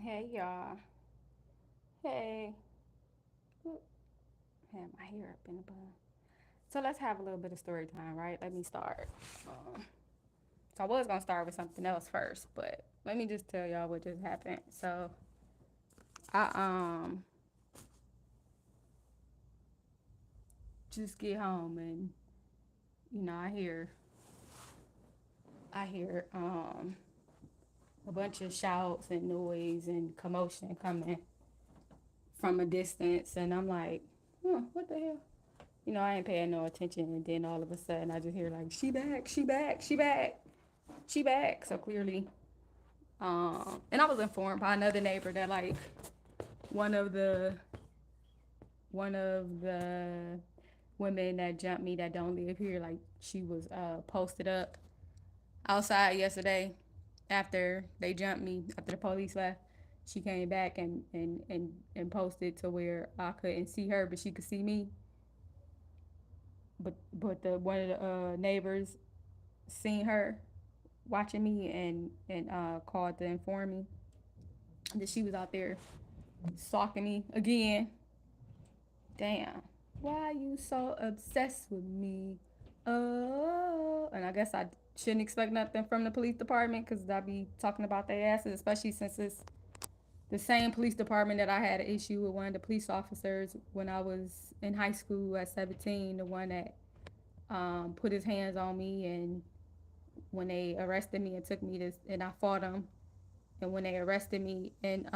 Hey y'all. Hey. Oop, had my hair up in a bun. So let's have a little bit of story time, right? Let me start. Um, so I was gonna start with something else first, but let me just tell y'all what just happened. So I just get home and I hear a bunch of shouts and noise and commotion coming from a distance, and I'm like, what the hell? I ain't paying no attention, and then all of a sudden I just hear like, she back, she back, she back, she back. So clearly, and I was informed by another neighbor that like one of the one of the women that jumped me that don't live here, like she was posted up outside yesterday after they jumped me after the police left. She came back and posted to where I couldn't see her, but she could see me. But the one of the neighbors seen her watching me and called to inform me that she was out there stalking me again. Damn. Why are you so obsessed with me? Oh, and I guess I shouldn't expect nothing from the police department because I be talking about their asses, especially since it's the same police department that I had an issue with one of the police officers when I was in high school at 17, the one that put his hands on me, and when they arrested me and took me to, and I fought him, and when they arrested me, and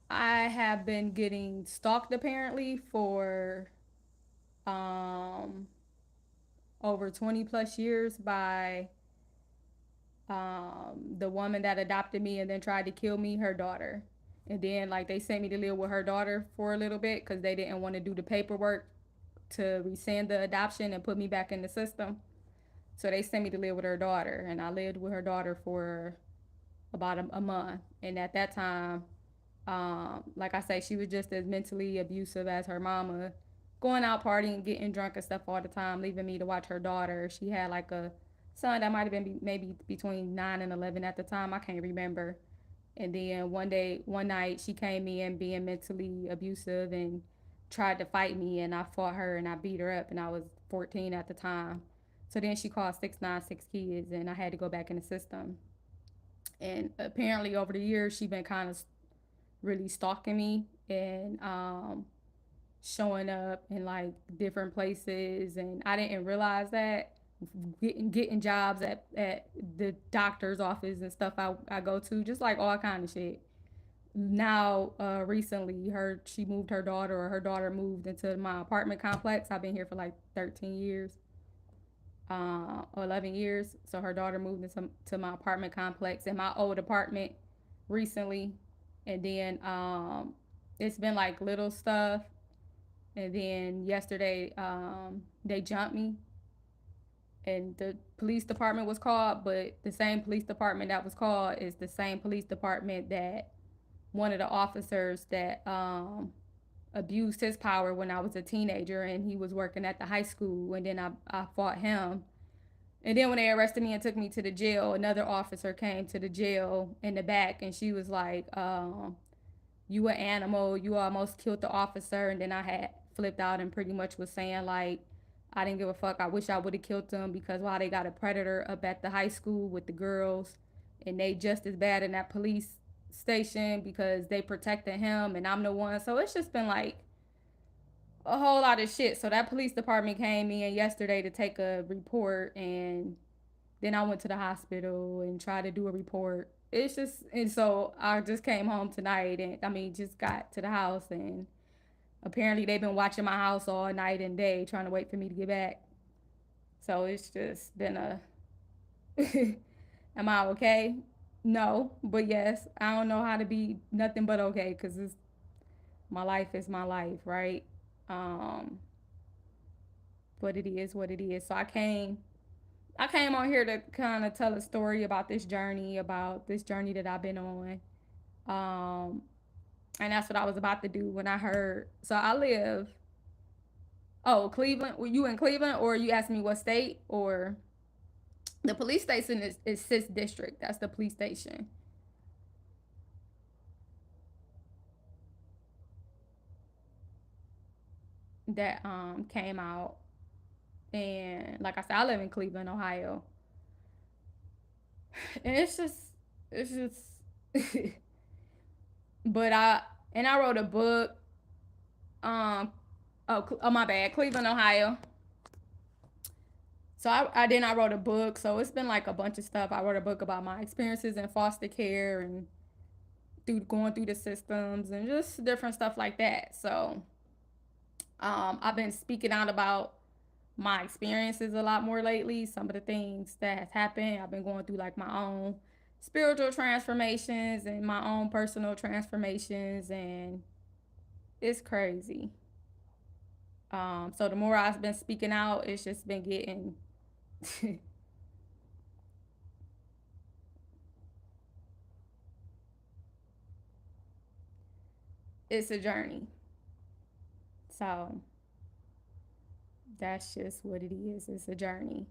I have been getting stalked apparently for um over 20 plus years by the woman that adopted me and then tried to kill me, her daughter. And then like they sent me to live with her daughter for a little bit because they didn't want to do the paperwork to rescind the adoption and put me back in the system. So they sent me to live with her daughter, and I lived with her daughter for about a month. And at that time, like I say, she was just as mentally abusive as her mama, going out partying, getting drunk and stuff all the time, leaving me to watch her daughter. She had like a son that might have been maybe between 9 and 11 at the time. I can't remember. And then one night, she came in being mentally abusive and tried to fight me, and I fought her and I beat her up, and I was 14 at the time. So then she called 696 kids, and I had to go back in the system. And apparently, over the years, she been kind of really stalking me and showing up in like different places, and I didn't realize that. Getting jobs at the doctor's office and stuff I go to, just like all kind of shit. Now recently she moved her daughter, or her daughter moved into my apartment complex. I've been here for like 13 years, or 11 years. So her daughter moved into to my apartment complex in my old apartment recently. And then it's been like little stuff. And then yesterday they jumped me, and the police department was called, but the same police department that was called is the same police department that one of the officers that abused his power when I was a teenager, and he was working at the high school, and then I fought him. And then when they arrested me and took me to the jail, another officer came to the jail in the back, and she was like, you an animal, you almost killed the officer. And then I had flipped out and pretty much was saying like, I didn't give a fuck, I wish I would have killed them, because while they got a predator up at the high school with the girls, and they just as bad in that police station because they protected him and I'm the one. So it's just been like a whole lot of shit. So that police department came in yesterday to take a report, and then I went to the hospital and tried to do a report. It's just, and so I just came home tonight, and I mean, just got to the house, and apparently they've been watching my house all night and day trying to wait for me to get back. So it's just been a, am I okay? No, but yes, I don't know how to be nothing but okay, because it's my life is my life, right? Um, but it is what it is. So I came on here to kind of tell a story about this journey that I've been on. Um, and that's what I was about to do when I heard. So I live, oh, Cleveland. Were you in Cleveland, or you asked me what state? Or the police station is Sis District. That's the police station. that came out. And like I said, I live in Cleveland, Ohio. And it's just but I wrote a book. Oh my bad, Cleveland, Ohio. So I wrote a book. So it's been like a bunch of stuff. I wrote a book about my experiences in foster care and through going through the systems and just different stuff like that. So I've been speaking out about my experiences a lot more lately. Some of the things that has happened. I've been going through like my own spiritual transformations and my own personal transformations, and it's crazy. So the more I've been speaking out, it's just been getting it's a journey. So that's just what it is. It's a journey.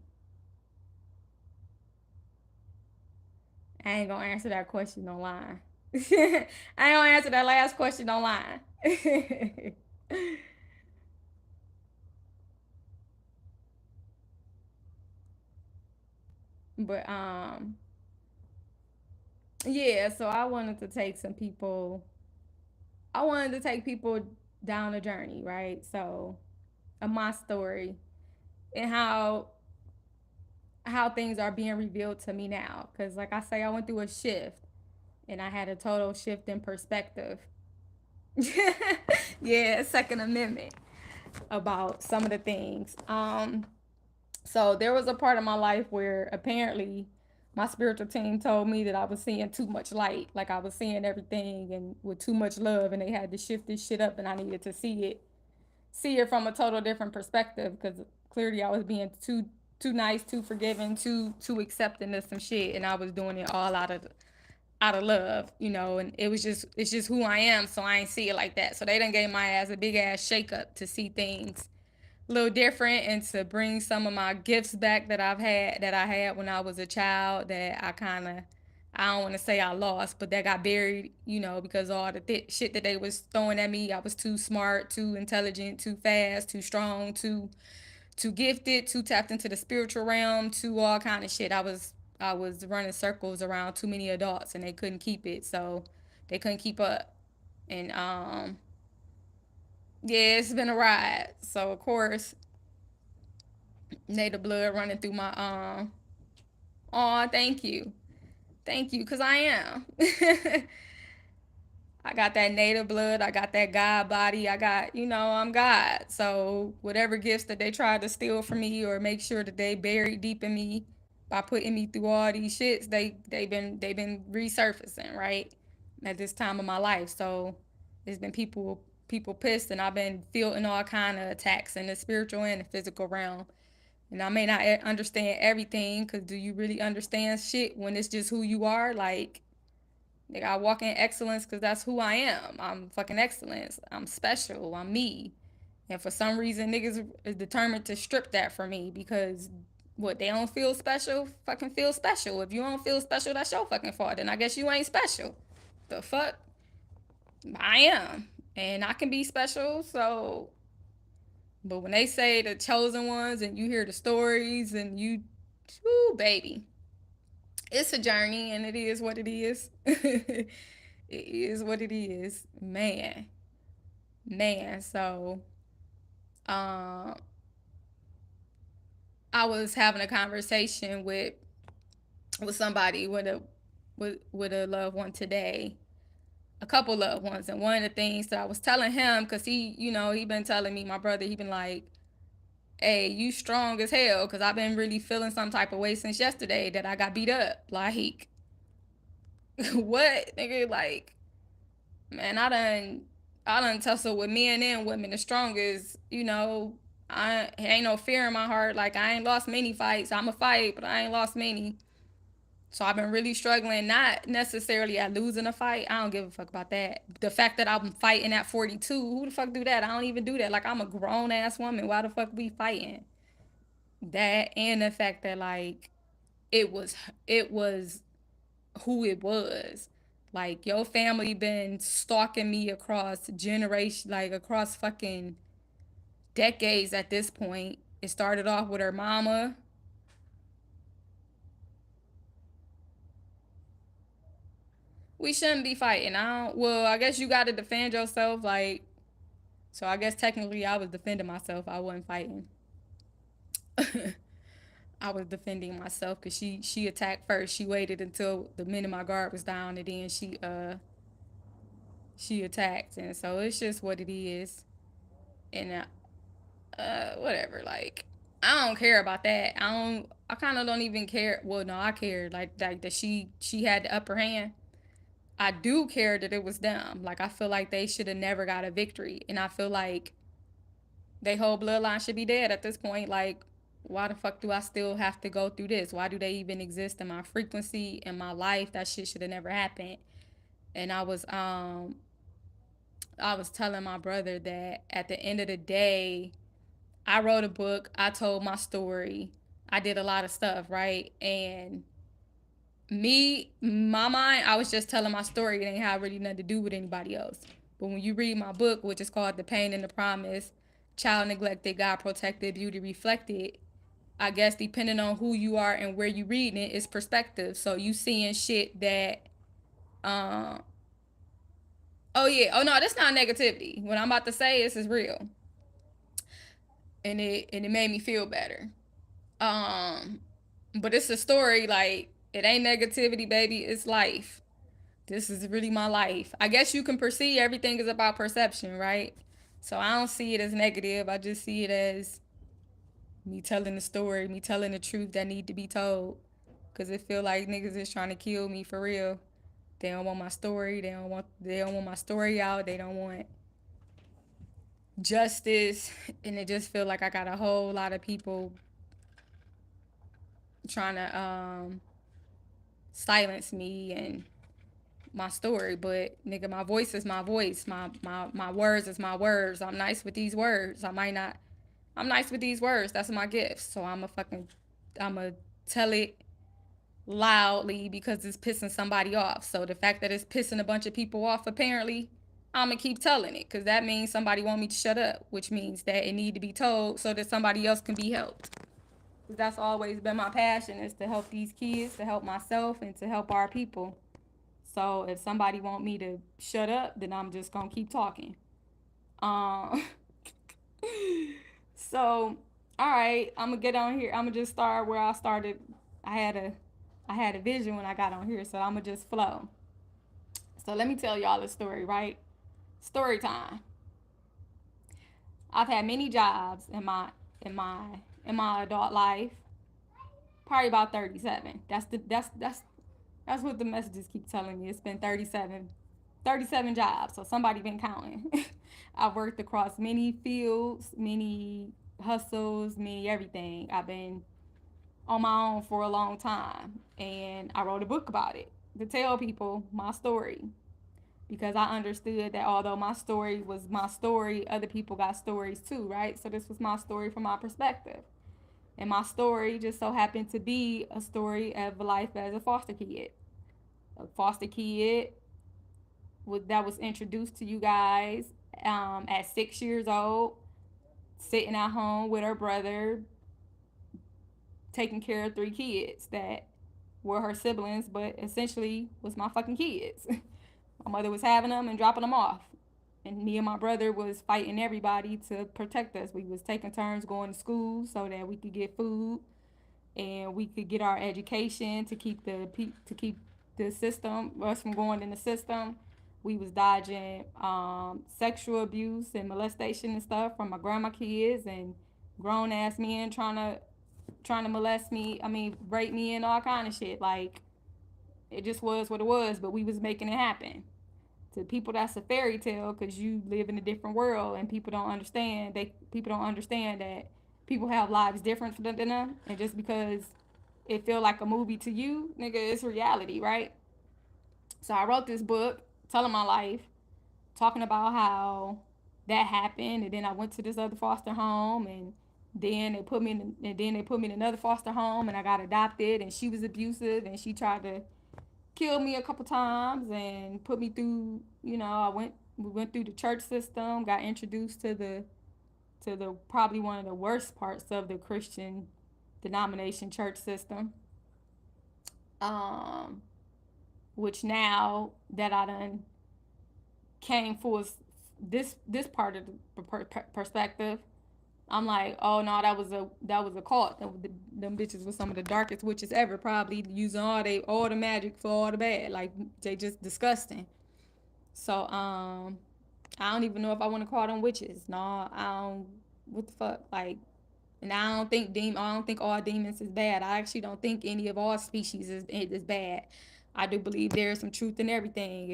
I ain't gonna answer that question online. I ain't gonna answer that last question online. But yeah, so I wanted to take people down a journey, right? So of my story and how things are being revealed to me now. Cause like I say, I went through a shift and I had a total shift in perspective. Yeah, Second Amendment about some of the things. So there was a part of my life where apparently my spiritual team told me that I was seeing too much light, like I was seeing everything and with too much love, and they had to shift this shit up, and I needed to see it from a total different perspective because clearly I was being too nice, too forgiving, too accepting of some shit, and I was doing it all out of love, and it's just who I am, so I ain't see it like that. So they done gave my ass a big ass shake up to see things a little different and to bring some of my gifts back that I had when I was a child that I don't want to say I lost, but that got buried, because all the shit that they was throwing at me. I was too smart, too intelligent, too fast, too strong, too gifted, too tapped into the spiritual realm, too all kind of shit. I was running circles around too many adults and they couldn't keep it. So they couldn't keep up. And yeah, it's been a ride. So of course, native blood running through my oh, thank you. Thank you, cause I am. I got that native blood. I got that God body. I'm God. So whatever gifts that they tried to steal from me or make sure that they buried deep in me by putting me through all these shits, they've been resurfacing right at this time of my life. So there's been people pissed, and I've been feeling all kind of attacks in the spiritual and the physical realm. And I may not understand everything, because do you really understand shit when it's just who you are? Like, nigga, I walk in excellence because that's who I am. I'm fucking excellence. I'm special. I'm me. And for some reason, niggas is determined to strip that from me because what, they don't feel special? Fucking feel special. If you don't feel special, that's your fucking fault. Then I guess you ain't special. The fuck? I am. And I can be special, so. But when they say the chosen ones and you hear the stories and whoo, baby, it's a journey and it is what it is. It is what it is, man. Man, so um I was having a conversation with somebody with a loved one today, a couple loved ones, and one of the things that I was telling him, because he been telling me, my brother, he been like, hey, you strong as hell, because I've been really feeling some type of way since yesterday that I got beat up. Like, what, nigga? Like, man, I done tussle with men and women the strongest. I ain't no fear in my heart. Like, I ain't lost many fights. I'm a fight, but I ain't lost many. So I've been really struggling, not necessarily at losing a fight. I don't give a fuck about that. The fact that I'm fighting at 42, who the fuck do that? I don't even do that. Like, I'm a grown ass woman. Why the fuck we fighting? That, and the fact that, like, it was who it was. Like, your family been stalking me across generation, like across fucking decades at this point. It started off with her mama. We shouldn't be fighting. I don't, well, I guess you got to defend yourself. Like, so I guess technically I was defending myself. I wasn't fighting. I was defending myself because she attacked first. She waited until the minute my guard was down, and then she attacked. And so it's just what it is. And whatever. Like, I don't care about that. I kind of don't even care. Well, no, I care. Like that she had the upper hand. I do care that it was them. Like, I feel like they should have never got a victory, and I feel like they whole bloodline should be dead at this point. Like, why the fuck do I still have to go through this? Why do they even exist in my frequency, in my life? That shit should have never happened. And I was telling my brother that at the end of the day, I wrote a book, I told my story, I did a lot of stuff, right? And my mind, I was just telling my story. It ain't have really nothing to do with anybody else. But when you read my book, which is called The Pain and the Promise, Child Neglected, God Protected, Beauty Reflected, I guess depending on who you are and where you reading it, is perspective. So you seeing shit that, um, oh yeah, oh no, that's not negativity. What I'm about to say is real, and it made me feel better. Um, but it's a story. Like, it ain't negativity, baby. It's life. This is really my life. I guess you can perceive everything is about perception, right? So I don't see it as negative. I just see it as me telling the story, me telling the truth that need to be told. Cause it feel like niggas is trying to kill me for real. They don't want my story. They don't want my story out. They don't want justice. And it just feel like I got a whole lot of people trying to silence me and my story. But nigga, my voice is my voice. My words is my words. I'm nice with these words. I'm nice with these words. That's my gift. So I'ma tell it loudly because it's pissing somebody off. So the fact that it's pissing a bunch of people off, apparently, I'm gonna keep telling it because that means somebody want me to shut up, which means that it need to be told so that somebody else can be helped. Because that's always been my passion, is to help these kids, to help myself, and to help our people. So if somebody want me to shut up, then I'm just gonna keep talking. Um, so all right, I'm gonna get on here. I'm gonna just start where I started. I had a I had a vision when I got on here, so I'm gonna just flow. So let me tell y'all a story, right? Story time. I've had many jobs in my in my adult life. Probably about 37. That's what the messages keep telling me. It's been 37 jobs. So somebody been counting. I've worked across many fields, many hustles, many everything. I've been on my own for a long time, and I wrote a book about it to tell people my story, because I understood that although my story was my story, other people got stories too, right? So this was my story from my perspective. And my story just so happened to be a story of life as a foster kid. A foster kid that was introduced to you guys at 6 years old, sitting at home with her brother, taking care of three kids that were her siblings, but essentially was my fucking kids. My mother was having them and dropping them off. And me and my brother was fighting everybody to protect us. We was taking turns going to school so that we could get food and we could get our education to keep the system, us from going in the system. We was dodging sexual abuse and molestation and stuff from my grandma kids and grown ass men trying to molest me. I mean, rape me and all kind of shit. Like, it just was what it was, but we was making it happen. To people, that's a fairy tale because you live in a different world and people don't understand. People don't understand that people have lives different than them, and just because it feel like a movie to you, nigga, it's reality, right? So I wrote this book telling my life, talking about how that happened, and then I went to this other foster home, and then they put me in another foster home, and I got adopted, and she was abusive, and she tried to kill me a couple times and put me through. We went through the church system, got introduced to to the probably one of the worst parts of the Christian denomination church system. Um, which now that I done came for this part of the perspective, I'm like, oh no, that was a cult. Them bitches were some of the darkest witches ever, probably using all the magic for all the bad. Like they just disgusting. So I don't even know if I want to call them witches. No, I don't. What the fuck? Like, and I don't think all demons is bad. I actually don't think any of all species is bad. I do believe there's some truth in everything.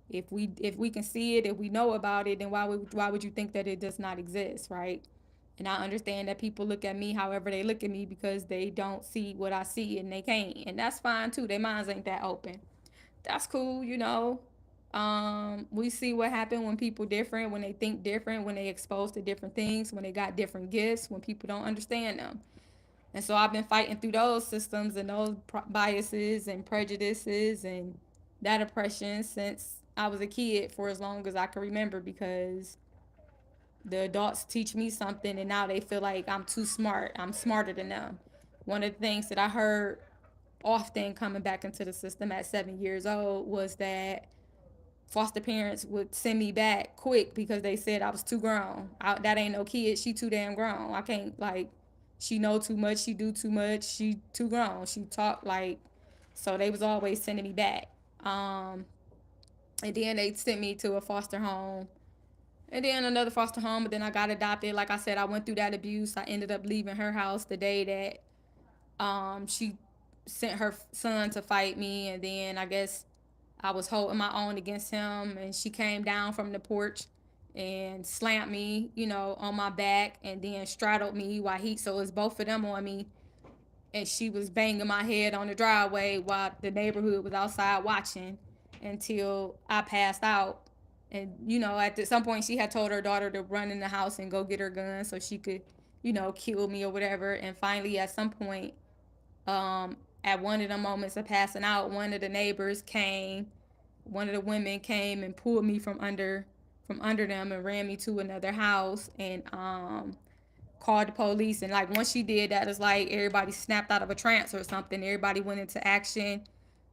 If we can see it, if we know about it, then why would you think that it does not exist, right? And I understand that people look at me however they look at me because they don't see what I see and they can't. And that's fine too. Their minds ain't that open. That's cool. We see what happened when people different, when they think different, when they exposed to different things, when they got different gifts, when people don't understand them. And so I've been fighting through those systems and those biases and prejudices and that oppression since I was a kid for as long as I can remember, because the adults teach me something and now they feel like I'm too smart. I'm smarter than them. One of the things that I heard often coming back into the system at 7 years old was that foster parents would send me back quick because they said I was too grown. That ain't no kid. She too damn grown. I can't, like, she know too much. She do too much. She too grown. She talk like, so they was always sending me back. And then they sent me to a foster home and then another foster home. But then I got adopted. Like I said, I went through that abuse. I ended up leaving her house the day that she sent her son to fight me, and then I guess I was holding my own against him, and she came down from the porch and slammed me, on my back, and then straddled me while so it's both of them on me, and she was banging my head on the driveway while the neighborhood was outside watching until I passed out. And at some point she had told her daughter to run in the house and go get her gun so she could, kill me or whatever. And finally, at some point, at one of the moments of passing out, one of the women came and pulled me from under them and ran me to another house and called the police. And like once she did that, it's like everybody snapped out of a trance or something. Everybody went into action.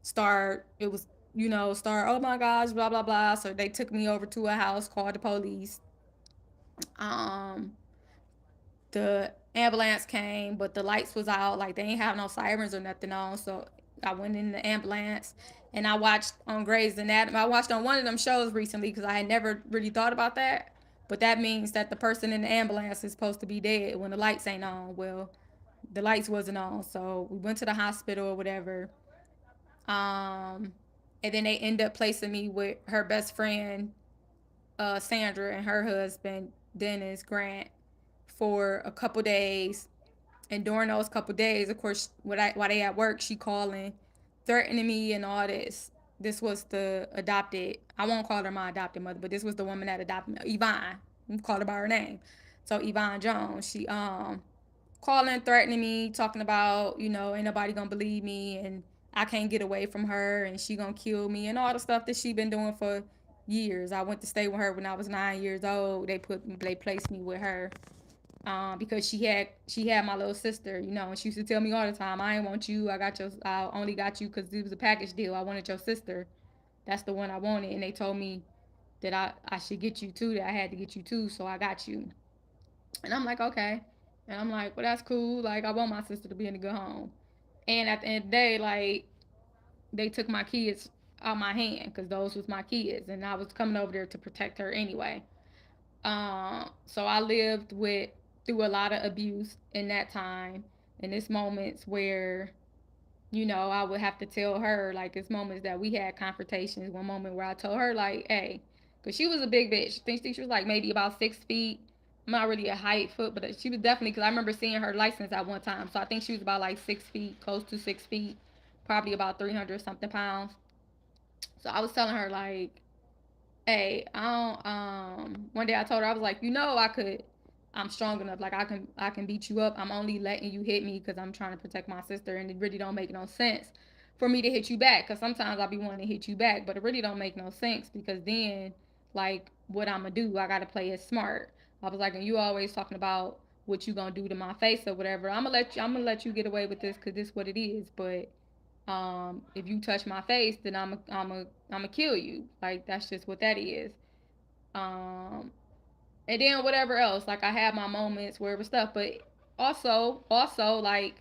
Start, oh my gosh, blah blah blah. So they took me over to a house, called the police. Um, the ambulance came, but the lights was out. Like they ain't have no sirens or nothing on. So I went in the ambulance and I watched on Grey's Anatomy. I watched on one of them shows recently because I had never really thought about that. But that means that the person in the ambulance is supposed to be dead when the lights ain't on. Well, the lights wasn't on, so we went to the hospital or whatever. Um, and then they end up placing me with her best friend, Sandra, and her husband Dennis Grant for a couple days. And during those couple days, of course, while they at work, she calling, threatening me and all this. This was the adopted. I won't call her my adopted mother, but this was the woman that adopted me, Yvonne. I'm call her by her name. So Yvonne Jones. She calling, threatening me, talking about ain't nobody gonna believe me and I can't get away from her and she gonna kill me and all the stuff that she been doing for years. I went to stay with her when I was 9 years old. They placed me with her because she had my little sister, and she used to tell me all the time, I ain't want you. I only got you because it was a package deal. I wanted your sister. That's the one I wanted, and they told me that I should get you too. That I had to get you too, so I got you. And I'm like, okay. And I'm like, well, that's cool. Like, I want my sister to be in a good home. And at the end of the day, like, they took my kids out my hand because those was my kids, and I was coming over there to protect her anyway. So I lived with through a lot of abuse in that time, and it's moments where I would have to tell her, like, it's moments that we had confrontations. One moment where I told her, like, hey, because she was a big bitch. I think she was like maybe about 6 feet. I'm not really a height foot, but she was definitely, because I remember seeing her license at one time. So I think she was about like 6 feet, close to 6 feet, probably about 300 something pounds. So I was telling her, like, hey, I don't, one day I told her, I was like, I'm strong enough. Like, I can beat you up. I'm only letting you hit me because I'm trying to protect my sister. And it really don't make no sense for me to hit you back. Cause sometimes I'll be wanting to hit you back, but it really don't make no sense because then, like, what I'm gonna do, I gotta play it smart. I was like, and you always talking about what you gonna do to my face or whatever. I'm gonna let you get away with this because this what it is. But if you touch my face, then I'm a kill you. Like that's just what that is. Um, and then whatever else. Like I had my moments where it was stuff, but also like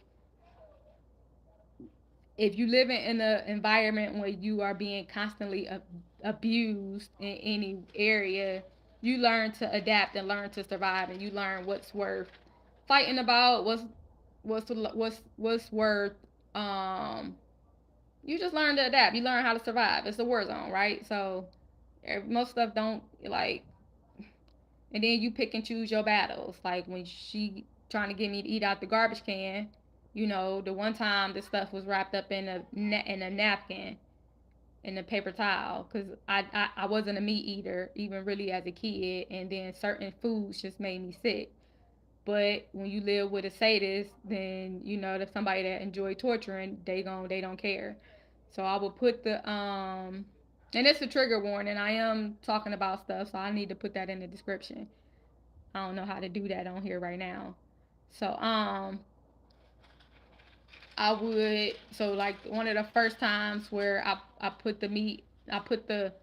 if you live in an environment where you are being constantly abused in any area, you learn to adapt and learn to survive, and you learn what's worth fighting about, what's worth. Um, you just learn to adapt. You learn how to survive. It's a war zone, right? So most stuff don't like, and then you pick and choose your battles. Like when she trying to get me to eat out the garbage can, the one time the stuff was wrapped up in a napkin, in a paper towel, because I wasn't a meat eater even really as a kid, and then certain foods just made me sick. But when you live with a sadist, then that somebody that enjoy torturing, they don't care. So I will put the and it's a trigger warning. I am talking about stuff, so I need to put that in the description. I don't know how to do that on here right now. So I would like one of the first times where I put the meat, I put the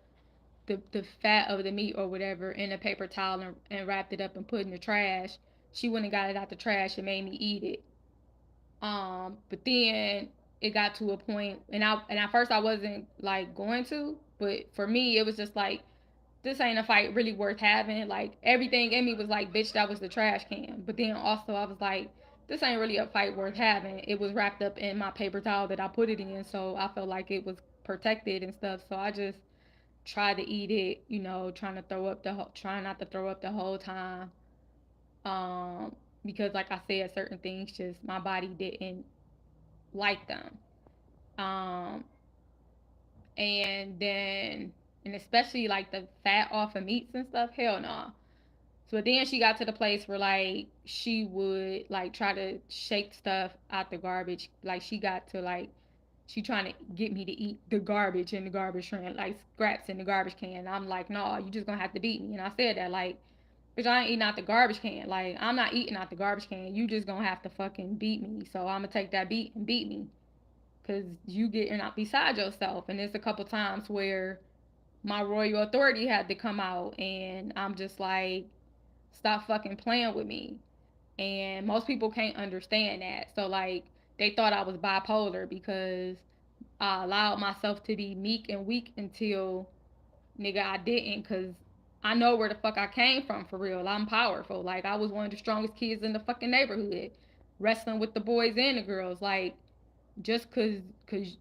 fat of the meat or whatever in a paper towel and wrapped it up and put it in the trash. She went and got it out the trash and made me eat it. But then it got to a point, and at first I wasn't like going to, but for me it was just like, this ain't a fight really worth having. Like everything in me was like, bitch, that was the trash can. But then also I was like, this ain't really a fight worth having. It was wrapped up in my paper towel that I put it in, so I felt like it was protected and stuff. So I just tried to eat it, trying not to throw up the whole time. Because like I said, certain things just my body didn't like them. Um, and then and especially like the fat off of meats and stuff, hell no. Nah. So then she got to the place where like she would like try to shake stuff out the garbage. Like she trying to get me to eat the garbage in the garbage can, like scraps in the garbage can. I'm like, no, you just gonna have to beat me. And I said that like, bitch, I ain't eating out the garbage can. Like I'm not eating out the garbage can. You just gonna have to fucking beat me. So I'm gonna take that beat and beat me, cause you getting out beside yourself. And there's a couple times where my royal authority had to come out, and I'm just like, stop fucking playing with me. And most people can't understand that. So like they thought I was bipolar because I allowed myself to be meek and weak until nigga I didn't, cause I know where the fuck I came from for real. I'm powerful. Like I was one of the strongest kids in the fucking neighborhood, wrestling with the boys and the girls. Like just cause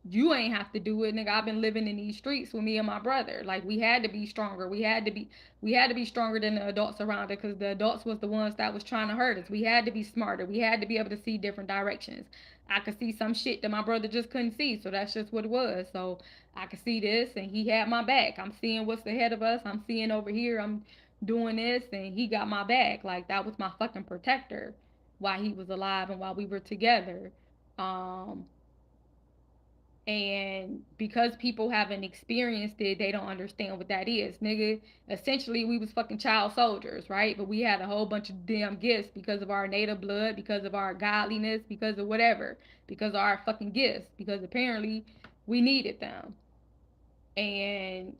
you ain't have to do it, nigga. I've been living in these streets with me and my brother. Like we had to be stronger. We had to be stronger than the adults around it, because the adults was the ones that was trying to hurt us. We had to be smarter. We had to be able to see different directions. I could see some shit that my brother just couldn't see, so that's just what it was. So I could see this, and he had my back. I'm seeing what's ahead of us. I'm seeing over here. I'm doing this, and he got my back. Like that was my fucking protector while he was alive and while we were together. Um, and because people haven't experienced it, they don't understand what that is, nigga. Essentially we was fucking child soldiers, right? But we had a whole bunch of damn gifts because of our native blood, because of our godliness, because of whatever, because of our fucking gifts, because apparently we needed them. And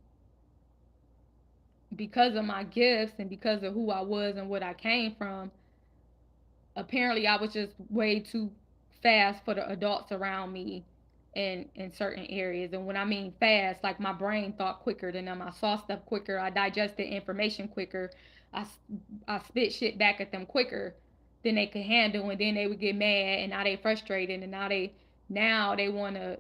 because of my gifts and because of who I was and what I came from, apparently I was just way too fast for the adults around me in certain areas. And when I mean fast, like my brain thought quicker than them. I saw stuff quicker. I digested information quicker. I, I spit shit back at them quicker than they could handle. And then they would get mad, and now they frustrated, and now they want to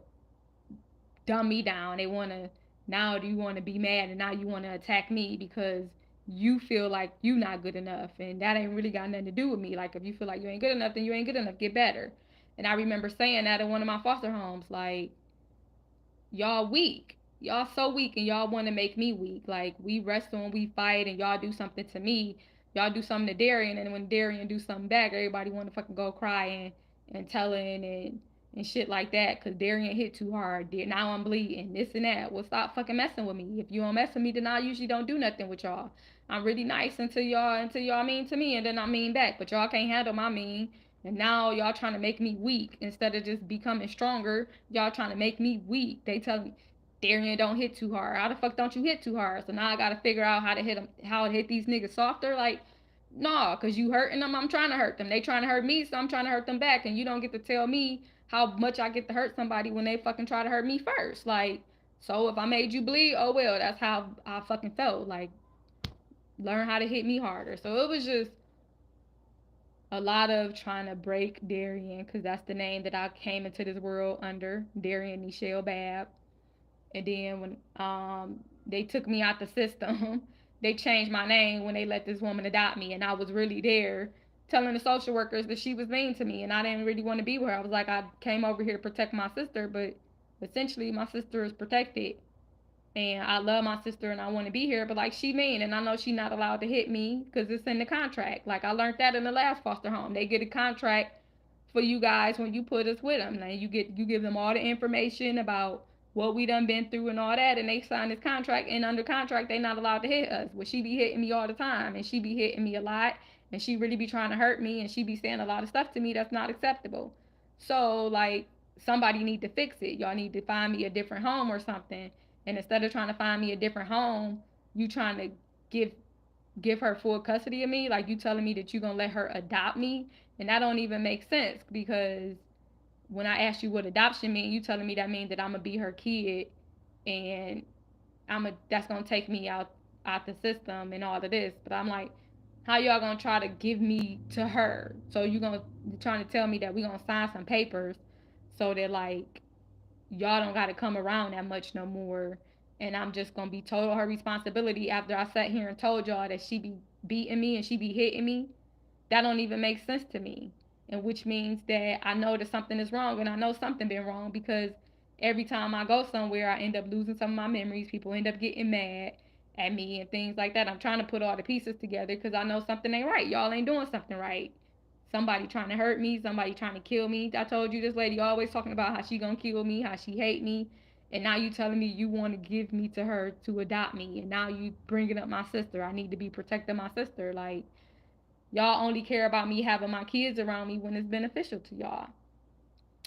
dumb me down. They want to, now do you want to be mad, and now you want to attack me because you feel like you not good enough, and that ain't really got nothing to do with me. Like if you feel like you ain't good enough, then you ain't good enough. Get better. And I remember saying that in one of my foster homes, like, y'all weak. Y'all so weak, and y'all want to make me weak. Like we wrestle and we fight, and y'all do something to me. Y'all do something to Darian, and when Darian do something back, everybody want to fucking go crying and telling, and and shit like that, because Darian hit too hard. Now I'm bleeding, this and that. Well, stop fucking messing with me. If you don't mess with me, then I usually don't do nothing with y'all. I'm really nice until y'all mean to me, and then I mean back. But y'all can't handle my mean. And now y'all trying to make me weak instead of just becoming stronger. Y'all trying to make me weak. They tell me Darian don't hit too hard. How the fuck don't you hit too hard? So now I gotta figure out how to hit them, how to hit these niggas softer. Like, nah, cause you hurting them, I'm trying to hurt them. They trying to hurt me, so I'm trying to hurt them back. And you don't get to tell me how much I get to hurt somebody when they fucking try to hurt me first. Like, so if I made you bleed, oh well, that's how I fucking felt. Like, learn how to hit me harder. So it was just a lot of trying to break Darian, because that's the name that I came into this world under, Darian Nichelle Babb. And then when they took me out the system, they changed my name when they let this woman adopt me, and I was really there telling the social workers that she was mean to me, and I didn't really want to be with her. I was like, I came over here to protect my sister, but essentially my sister is protected, and I love my sister and I want to be here, but like she mean, and I know she not allowed to hit me because it's in the contract. Like I learned that in the last foster home. They get a contract for you guys when you put us with them. Now you give them all the information about what we done been through and all that, and they sign this contract. And under contract, they not allowed to hit us. Well, she be hitting me all the time, and she be hitting me a lot, and she really be trying to hurt me, and she be saying a lot of stuff to me that's not acceptable. So like somebody need to fix it. Y'all need to find me a different home or something. And instead of trying to find me a different home, you trying to give give her full custody of me. Like you telling me that you gonna let her adopt me, and that don't even make sense, because when I asked you what adoption mean, you telling me that means that I'm gonna be her kid, and that's gonna take me out the system and all of this. But I'm like, how y'all gonna try to give me to her? So you gonna trying to tell me that we gonna sign some papers so that like y'all don't got to come around that much no more, and I'm just gonna be total her responsibility after I sat here and told y'all that she be beating me and she be hitting me. That don't even make sense to me. And which means that I know that something is wrong, and I know something been wrong, because every time I go somewhere I end up losing some of my memories. People end up getting mad at me and things like that. I'm trying to put all the pieces together because I know something ain't right. Y'all ain't doing something right. Somebody trying to hurt me, somebody trying to kill me. I told you this lady always talking about how she gonna kill me, how she hate me, and now you telling me you want to give me to her to adopt me, and now you bringing up my sister. I need to be protecting my sister. Like, y'all only care about me having my kids around me when it's beneficial to y'all.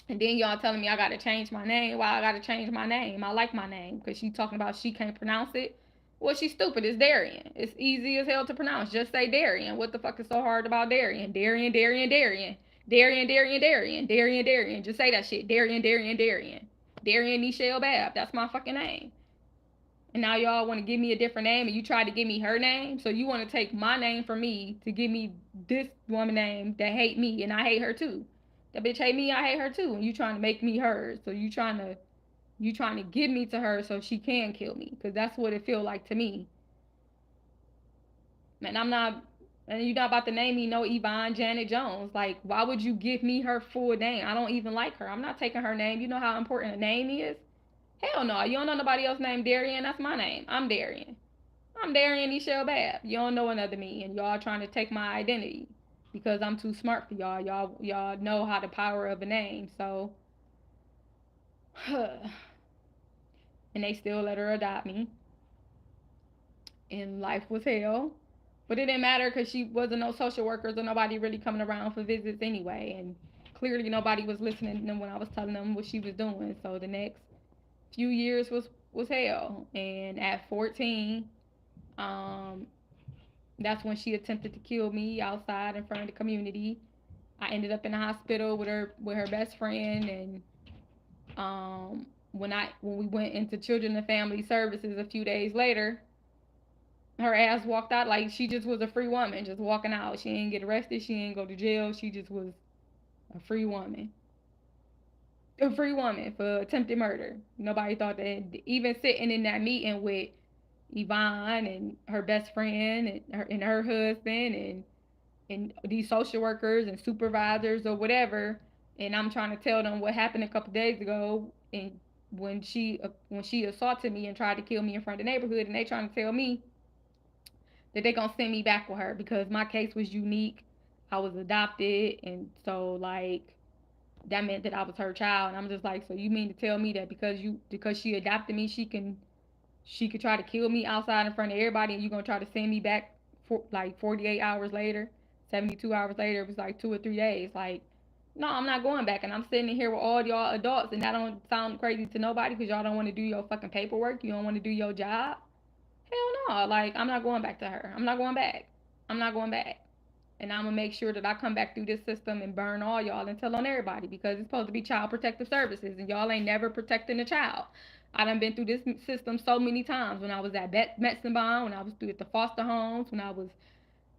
And then y'all telling me I gotta change my name. Why I gotta change my name? I like my name because she talking about she can't pronounce it. Well, she's stupid. It's Darian. It's easy as hell to pronounce. Just say Darian. What the fuck is so hard about Darian? Darian, Darian, Darian. Darian, Darian, Darian. Darian, Darian. Just say that shit. Darian, Darian, Darian. Darian Nichelle Babb. That's my fucking name. And now y'all want to give me a different name, and you tried to give me her name. So you want to take my name from me to give me this woman name that hate me, and I hate her too. That bitch hate me, I hate her too. And you trying to make me hers. So you trying to give me to her so she can kill me, because that's what it feel like to me. And I'm not, and you're not about to name me no Yvonne Janet Jones. Like, why would you give me her full name? I don't even like her. I'm not taking her name. You know how important a name is? Hell no. You don't know nobody else named Darian. That's my name. I'm Darian. I'm Darian Nichelle Babb. You don't know another me, and y'all trying to take my identity because I'm too smart for y'all. Y'all know how the power of a name. So, and they still let her adopt me, and life was hell. But it didn't matter because she wasn't no social workers or nobody really coming around for visits anyway, and clearly nobody was listening to them when I was telling them what she was doing. So the next few years was hell. And at 14, um, that's when she attempted to kill me outside in front of the community. I ended up in the hospital with her best friend, and when we went into children and family services a few days later, her ass walked out like she just was a free woman, just walking out. She didn't get arrested, she didn't go to jail, she just was a free woman. A free woman for attempted murder. Nobody thought that. Even sitting in that meeting with Yvonne and her best friend and her husband and these social workers and supervisors or whatever, and I'm trying to tell them what happened a couple days ago, and when she assaulted me and tried to kill me in front of the neighborhood, and they trying to tell me that they gonna send me back with her because my case was unique. I was adopted, and so like that meant that I was her child. And I'm just like, so you mean to tell me that because she adopted me, she could try to kill me outside in front of everybody, and you gonna try to send me back for like 48 hours later, 72 hours later? It was like 2 or 3 days. Like, no, I'm not going back. And I'm sitting in here with all y'all adults, and that don't sound crazy to nobody because y'all don't want to do your fucking paperwork. You don't want to do your job. Hell no. Like, I'm not going back to her. I'm not going back. I'm not going back. And I'm gonna make sure that I come back through this system and burn all y'all and tell on everybody because it's supposed to be child protective services and y'all ain't never protecting a child. I done been through this system so many times when I was at Metzenbaum, when I was through at the foster homes, when I was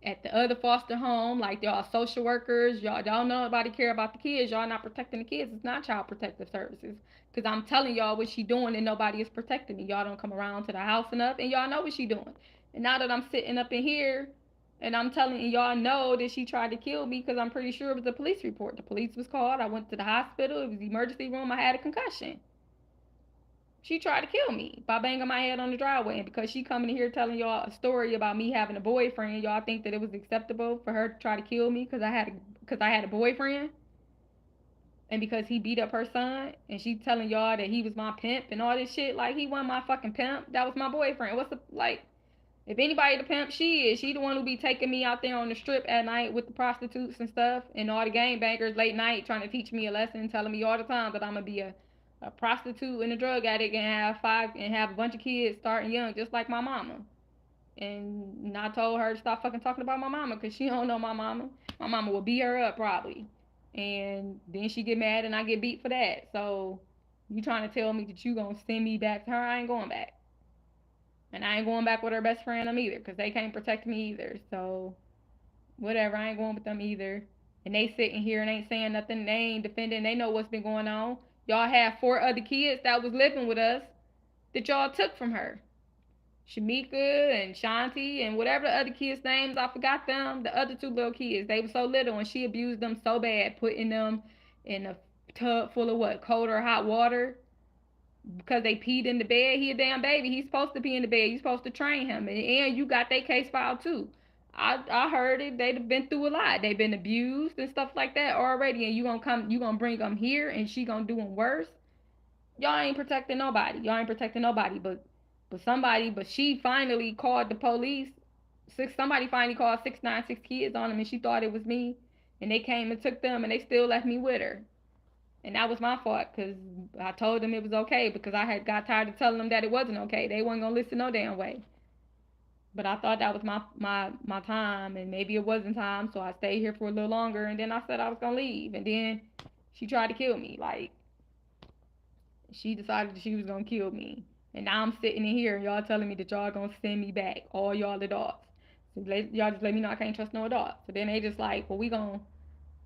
at the other foster home, like y'all social workers, y'all don't know nobody care about the kids, y'all not protecting the kids. It's not child protective services. Cause I'm telling y'all what she doing and nobody is protecting me. Y'all don't come around to the house enough and y'all know what she doing. And now that I'm sitting up in here and I'm telling y'all know that she tried to kill me because I'm pretty sure it was a police report. The police was called. I went to the hospital. It was the emergency room. I had a concussion. She tried to kill me by banging my head on the driveway. And because she coming in here telling y'all a story about me having a boyfriend, y'all think that it was acceptable for her to try to kill me because I had a boyfriend, and because he beat up her son, and she telling y'all that he was my pimp and all this shit. Like, he wasn't my fucking pimp. That was my boyfriend. What's the like? If anybody the pimp, she is. She the one who be taking me out there on the strip at night with the prostitutes and stuff, and all the gangbangers late night trying to teach me a lesson, telling me all the time that I'm gonna be a prostitute and a drug addict and have a bunch of kids starting young, just like my mama. And I told her to stop fucking talking about my mama because she don't know my mama. My mama will beat her up probably, and then she get mad and I get beat for that. So you trying to tell me that you gonna send me back to her? I ain't going back. And I ain't going back with her best friend them either, because they can't protect me either. So whatever, I ain't going with them either. And they sitting here and ain't saying nothing. They ain't defending. They know what's been going on. Y'all have 4 other kids that was living with us that y'all took from her. Shamika and Shanti and whatever the other kids' names, I forgot them. The other 2 little kids, they were so little and she abused them so bad, putting them in a tub full of what, cold or hot water, because they peed in the bed. He a damn baby. He's supposed to be in the bed. You're supposed to train him. And you got their case file too. I heard it. They've been through a lot. They've been abused and stuff like that already. And you gonna bring them here and she gonna do them worse. Y'all ain't protecting nobody. Y'all ain't protecting nobody. But she finally called the police. Somebody finally called 696 kids on them and she thought it was me. And they came and took them and they still left me with her. And that was my fault because I told them it was okay because I had got tired of telling them that it wasn't okay. They wasn't gonna listen no damn way. But I thought that was my time, and maybe it wasn't time, so I stayed here for a little longer, and then I said I was gonna leave, and then she tried to kill me. Like, she decided that she was gonna kill me, and now I'm sitting in here, and y'all telling me that y'all gonna send me back, all y'all adults. So y'all just let me know I can't trust no adult. So then they just like, well, we gonna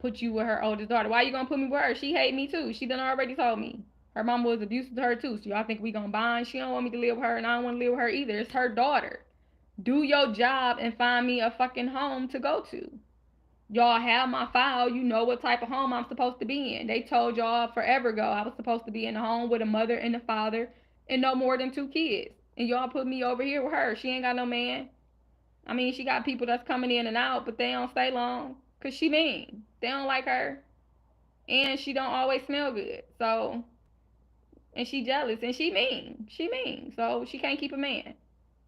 put you with her oldest daughter. Why you gonna put me with her? She hate me too. She done already told me. Her mama was abusive to her too. So y'all think we gonna bond? She don't want me to live with her and I don't want to live with her either. It's her daughter. Do your job and find me a fucking home to go to. Y'all have my file. You know what type of home I'm supposed to be in. They told y'all forever ago I was supposed to be in a home with a mother and a father and no more than 2 kids. And y'all put me over here with her. She ain't got no man. I mean, she got people that's coming in and out, but they don't stay long. Cause she mean. They don't like her. And she don't always smell good. So, and she jealous and she mean. She mean. So she can't keep a man.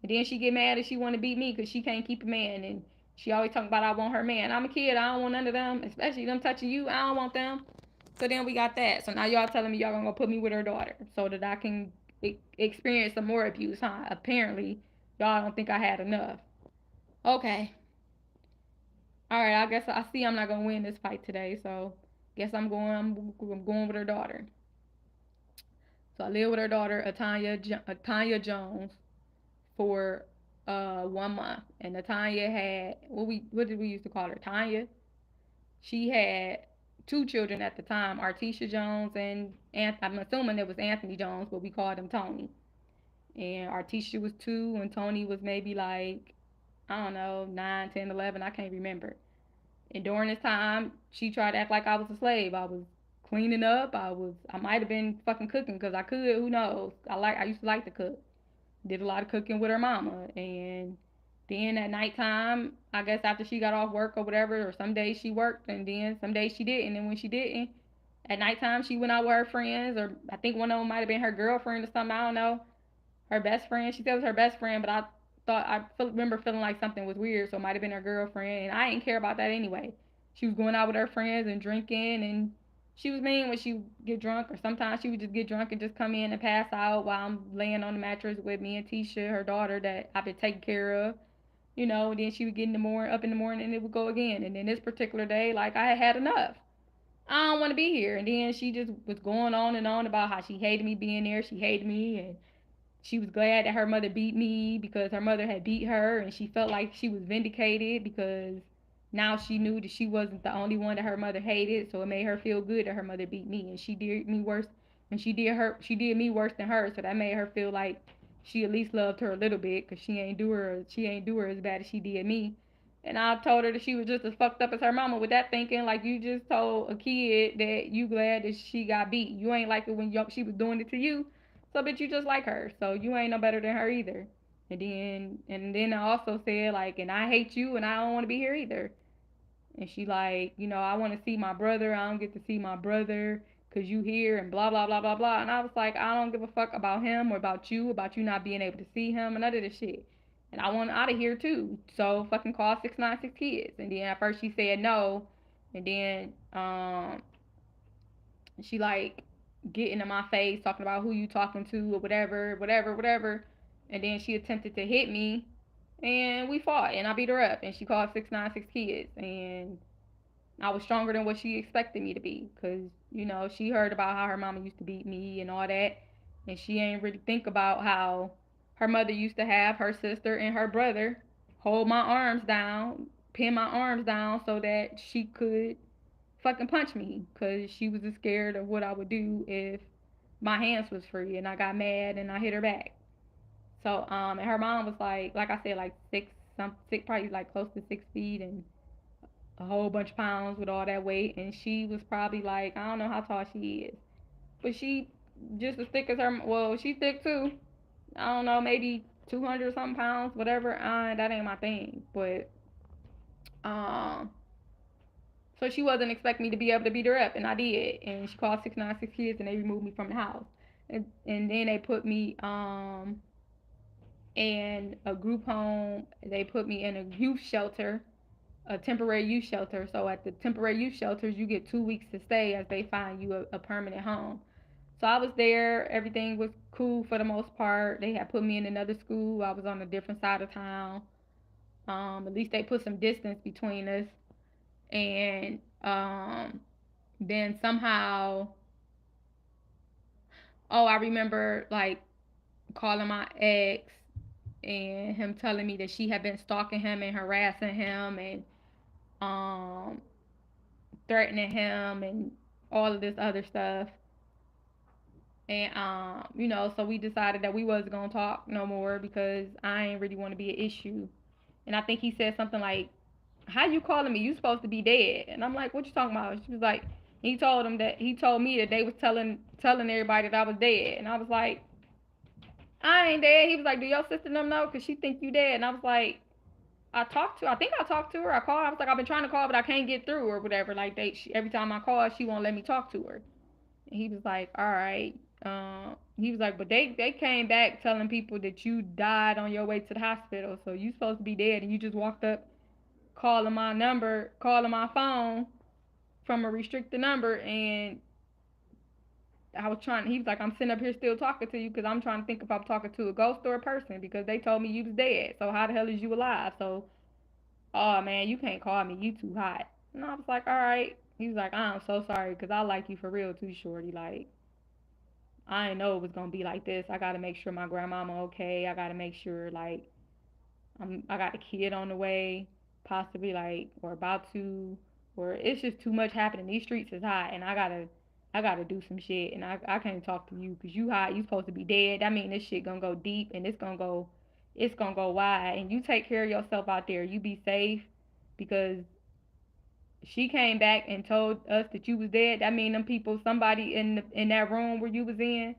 And then she get mad and she want to beat me because she can't keep a man. And she always talking about I want her man. I'm a kid. I don't want none of them, especially them touching you. I don't want them. So then we got that. So now y'all telling me y'all gonna go put me with her daughter so that I can experience some more abuse, huh? Apparently, y'all don't think I had enough. Okay. All right. I guess I see I'm not gonna win this fight today. So guess I'm going with her daughter. So I live with her daughter, Atanya Jones, for 1 month. And Natanya had what did we used to call her? Tanya. She had 2 children at the time, Artisha Jones and I'm assuming it was Anthony Jones, but we called him Tony. And Artisha was 2 and Tony was maybe like, I don't know, 9, 10, 11, I can't remember. And during this time, she tried to act like I was a slave. I was cleaning up. I might have been fucking cooking because I could. Who knows? I used to like to cook. Did a lot of cooking with her mama. And then at nighttime, I guess after she got off work or whatever, or some days she worked and then some days she didn't. And when she didn't, At nighttime, she went out with her friends, or I think one of them might have been her girlfriend or something. I don't know. Her best friend. She said it was her best friend, but remember feeling like something was weird, so it might have been her girlfriend, and I didn't care about that anyway. She was going out with her friends and drinking, and she was mean when she would get drunk, or sometimes she would just get drunk and just come in and pass out while I'm laying on the mattress with me and Tisha, her daughter, that I've been taking care of. And then she would get in the morning, up in the morning, and it would go again. And then this particular day, like I had enough. I don't want to be here. And then she just was going on and on about how she hated me being there. She hated me, and she was glad that her mother beat me because her mother had beat her, and she felt like she was vindicated because now she knew that she wasn't the only one that her mother hated, so it made her feel good that her mother beat me, and she did me worse, and she did me worse than her, so that made her feel like she at least loved her a little bit because she ain't do her as bad as she did me. And I told her that she was just as fucked up as her mama with that thinking. Like, you just told a kid that you glad that she got beat. You ain't like it when she was doing it to you. So, bitch, you just like her. So you ain't no better than her either. And then I also said, like, and I hate you and I don't want to be here either. And she like, I want to see my brother. I don't get to see my brother because you here and blah, blah, blah, blah, blah. And I was like, I don't give a fuck about him or about you not being able to see him and none of this shit. And I want out of here too. So fucking call 696 Kids. And then at first she said no. And then she like getting in my face talking about who you talking to or whatever, whatever, whatever. And then she attempted to hit me and we fought and I beat her up and she called 696 Kids and I was stronger than what she expected me to be because, she heard about how her mama used to beat me and all that. And she ain't really think about how her mother used to have her sister and her brother hold my arms down, pin my arms down so that she could fucking punch me because she was scared of what I would do if my hands was free and I got mad and I hit her back. So, and her mom was like I said, like six, probably like close to 6 feet and a whole bunch of pounds with all that weight. And she was probably like, I don't know how tall she is, but she just as thick as her. Well, she's thick too. I don't know, maybe 200 something pounds, whatever. That ain't my thing. But, um, so she wasn't expecting me to be able to beat her up, and I did. And she called 696 Kids, and they removed me from the house. And then they put me in a group home. They put me in a youth shelter, a temporary youth shelter. So at the temporary youth shelters, you get 2 weeks to stay as they find you a permanent home. So I was there. Everything was cool for the most part. They had put me in another school. I was on a different side of town. At least they put some distance between us. And then somehow, oh, I remember like calling my ex and him telling me that she had been stalking him and harassing him and um threatening him and all of this other stuff. And so we decided that we wasn't gonna talk no more because I ain't really want to be an issue. And I think he said something like, "How you calling me? You supposed to be dead." And I'm like, "What you talking about?" She was like, he told me that they was telling everybody that I was dead. And I was like, "I ain't dead." He was like, "Do your sister them know? Cause she think you dead." And I was like, I think I talked to her. I called. I was like, I've been trying to call, but I can't get through or whatever. Like every time I call, she won't let me talk to her. And he was like, all right. He was like, but they came back telling people that you died on your way to the hospital, so you supposed to be dead, and you just walked up calling my phone from a restricted number, and I was trying. He was like, I'm sitting up here still talking to you because I'm trying to think if I'm talking to a ghost or a person because they told me you was dead. So how the hell is you alive? So, oh man, you can't call me. You too hot. And I was like, all right. He was like, I'm so sorry because I like you for real too, shorty. Like, I didn't know it was gonna be like this. I gotta make sure my grandmama okay. I gotta make sure like I got a kid on the way, possibly like or about to, or it's just too much happening. These streets is hot, and I gotta do some shit, and I can't talk to you because you hot. You supposed to be dead. I mean, this shit gonna go deep, and it's gonna go wide. And you take care of yourself out there. You be safe, because she came back and told us that you was dead. That mean them people, somebody in that room where you was in,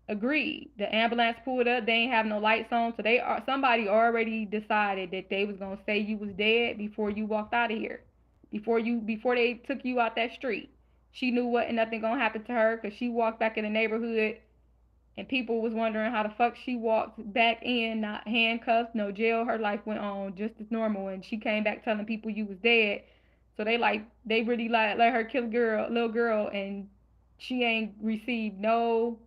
agreed. The ambulance pulled up. They ain't have no lights on, so somebody already decided that they was gonna say you was dead before you walked out of here, before they took you out that street. She knew what and nothing gonna happen to her because she walked back in the neighborhood and people was wondering how the fuck she walked back in, not handcuffed, no jail. Her life went on just as normal, and she came back telling people you was dead. So they really let her kill a little girl, and she ain't received no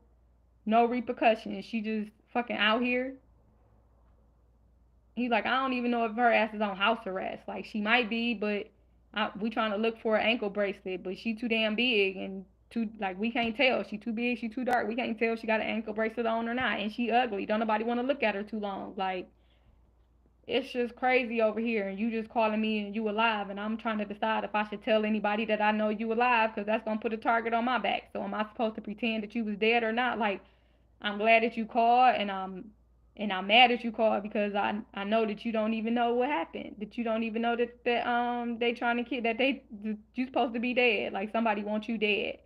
repercussions. She just fucking out here. He's like, I don't even know if her ass is on house arrest. Like she might be, but we trying to look for an ankle bracelet, but she too damn big and too like we can't tell. She too big, she too dark. We can't tell if she got an ankle bracelet on or not, and she ugly. Don't nobody want to look at her too long. Like it's just crazy over here, and you just calling me and you alive, and I'm trying to decide if I should tell anybody that I know you alive, because that's gonna put a target on my back. So am I supposed to pretend that you was dead or not? Like I'm glad that you called, and I'm mad that you called because I know that you don't even know what happened. That you don't even know that they trying to kid that you supposed to be dead. Like somebody wants you dead.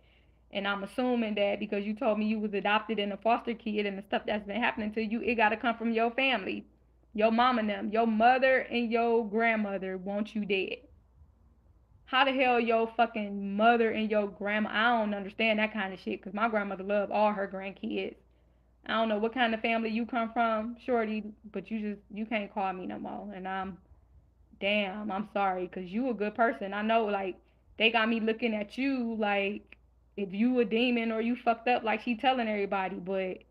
And I'm assuming that because you told me you was adopted and a foster kid and the stuff that's been happening to you, it gotta come from your family. Your mom and them, your mother and your grandmother want you dead. How the hell your fucking mother and your grandma? I don't understand that kind of shit. Cause my grandmother loved all her grandkids. I don't know what kind of family you come from, shorty, but you can't call me no more. And I'm sorry, cause you a good person. I know like they got me looking at you like if you a demon or you fucked up like she telling everybody. But